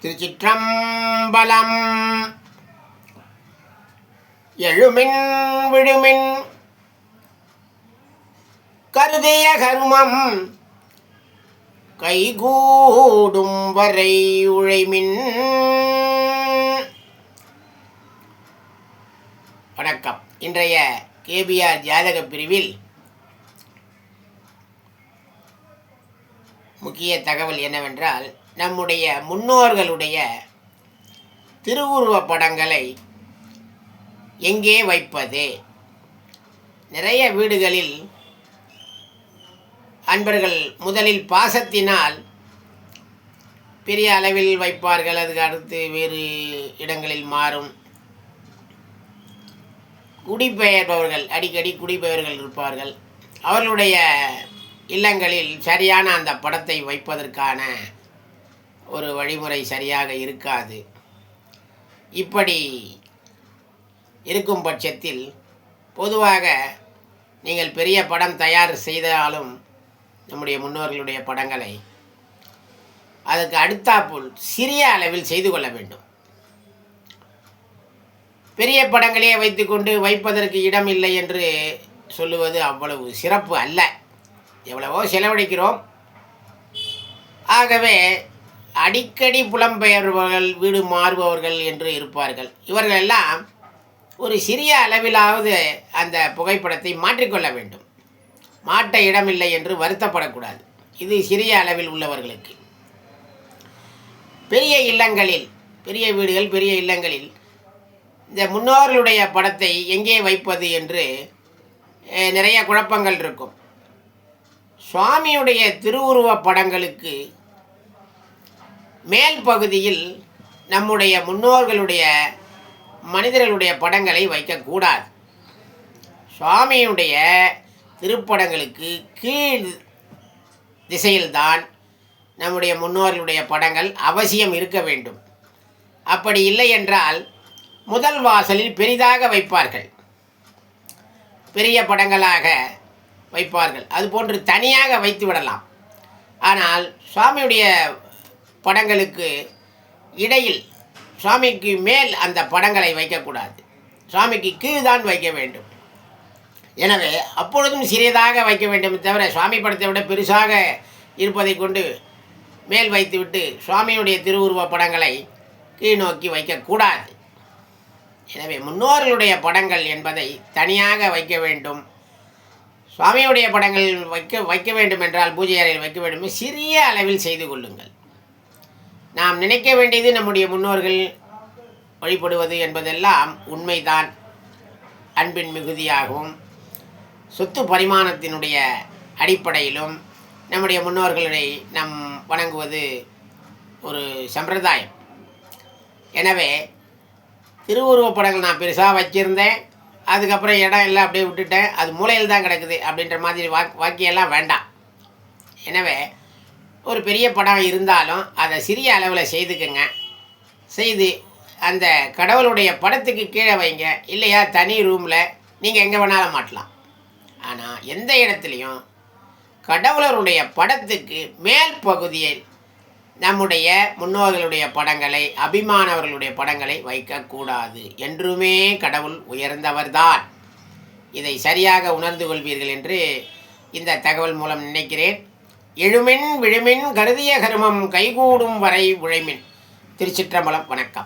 திருச்சிற்றம்பலம். எழுமின் விழுமின் கருதிய கருமம் கைகூடும் வரை உழைமின். வணக்கம். இன்றைய கேபிஆர் ஜாதக பிரிவில் முக்கிய தகவல் என்னவென்றால், நம்முடைய முன்னோர்களுடைய திருவுருவ படங்களை எங்கே வைப்பது? நிறைய வீடுகளில் அன்பர்கள் முதலில் பாசத்தினால் பெரிய அளவில் வைப்பார்கள். அதுக்கு அடுத்து வேறு இடங்களில் மாறும். குடிபெயர்பவர்கள், அடிக்கடி குடிபெயர்கள் இருப்பார்கள். அவர்களுடைய இல்லங்களில் சரியான அந்த படத்தை வைப்பதற்கான ஒரு வழிமுறை சரியாக இருக்காது. இப்படி இருக்கும் பட்சத்தில் பொதுவாக நீங்கள் பெரிய படம் தயார் செய்தாலும் நம்முடைய முன்னோர்களுடைய படங்களை அதுக்கு அடுத்தாப்புல் சிறிய அளவில் செய்து கொள்ள வேண்டும். பெரிய படங்களே வைத்துக்கொண்டு வைப்பதற்கு இடம் இல்லை என்று சொல்லுவது அவ்வளவு சிறப்பு அல்ல. எவ்வளவோ செலவழிக்கிறோம். ஆகவே அடிக்கடி புலம்பெயர்பவர்கள், வீடு மாறுபவர்கள் என்று இருப்பார்கள். இவர்களெல்லாம் ஒரு சிறிய அளவிலாவது அந்த புகைப்படத்தை மாற்றிக்கொள்ள வேண்டும். மாட்ட இடமில்லை என்று வருத்தப்படக்கூடாது. இது சிறிய அளவில் உள்ளவர்களுக்கு. பெரிய இல்லங்களில், பெரிய வீடுகள், பெரிய இல்லங்களில் இந்த முன்னோர்களுடைய படத்தை எங்கே வைப்பது என்று நிறைய குழப்பங்கள் இருக்கும். சுவாமியுடைய திருவுருவ படங்களுக்கு மேல் பகுதியில் நம்முடைய முன்னோர்களுடைய மனிதர்களுடைய படங்களை வைக்கக்கூடாது. சுவாமியுடைய திருப்படங்களுக்கு கீழ் திசையில்தான் நம்முடைய முன்னோர்களுடைய படங்கள் அவசியம் இருக்க வேண்டும். அப்படி இல்லை என்றால் முதல் வாசலில் பெரிதாக வைப்பார்கள், பெரிய படங்களாக வைப்பார்கள். அதுபோன்று தனியாக வைத்து விடலாம். ஆனால் சுவாமியுடைய படங்களுக்கு இடையில், சுவாமிக்கு மேல் அந்த படங்களை வைக்கக்கூடாது. சுவாமிக்கு கீழ்தான் வைக்க வேண்டும். எனவே அப்பொழுதும் சிறியதாக வைக்க வேண்டும். தவிர சுவாமி படத்தை விட பெருசாக இருப்பதை கொண்டு மேல் வைத்துவிட்டு சுவாமியுடைய திருவுருவ படங்களை கீழ் நோக்கி வைக்கக்கூடாது. எனவே முன்னோர்களுடைய படங்கள் என்பதை தனியாக வைக்க வேண்டும். சுவாமியுடைய படங்கள் வைக்க வேண்டும் என்றால் பூஜை அறையில் வைக்க வேண்டும். சிறிய அளவில் செய்து கொள்ளுங்கள். நாம் நினைக்க வேண்டியது நம்முடைய முன்னோர்கள் வழிபடுவது என்பதெல்லாம் உண்மைதான். அன்பின் மிகுதியாகவும் சொத்து பரிமாணத்தினுடைய அடிப்படையிலும் நம்முடைய முன்னோர்களை நாம் வணங்குவது ஒரு சம்பிரதாயம். எனவே திருவுருவப் படங்கள் நான் பெருசாக வச்சுருந்தேன், அதுக்கப்புறம் இடம் எல்லாம் அப்படியே விட்டுட்டேன், அது மூலையில் தான் கிடக்குது அப்படின்ற மாதிரி வாக்கியெல்லாம் வேண்டாம். எனவே ஒரு பெரிய படம் இருந்தாலும் அதை சிறிய அளவில் செய்துக்குங்க. செய்து அந்த கடவுளுடைய படத்துக்கு கீழே வைங்க. இல்லையா தனி ரூமில் நீங்கள் எங்கே வேணாலும் மாட்டலாம். ஆனால் எந்த இடத்துலையும் கடவுளருடைய படத்துக்கு மேல் பகுதியில் நம்முடைய முன்னோர்களுடைய படங்களை, அபிமானவர்களுடைய படங்களை வைக்கக்கூடாது. என்றுமே கடவுள் உயர்ந்தவர்தான். இதை சரியாக உணர்ந்து கொள்வீர்கள் என்று இந்த தகவல் மூலம் நினைக்கிறேன். எழுமின் விழுமின் கருதிய கருமம் கைகூடும் வரை உழைமின். திருச்சிற்றம்பலம். வணக்கம்.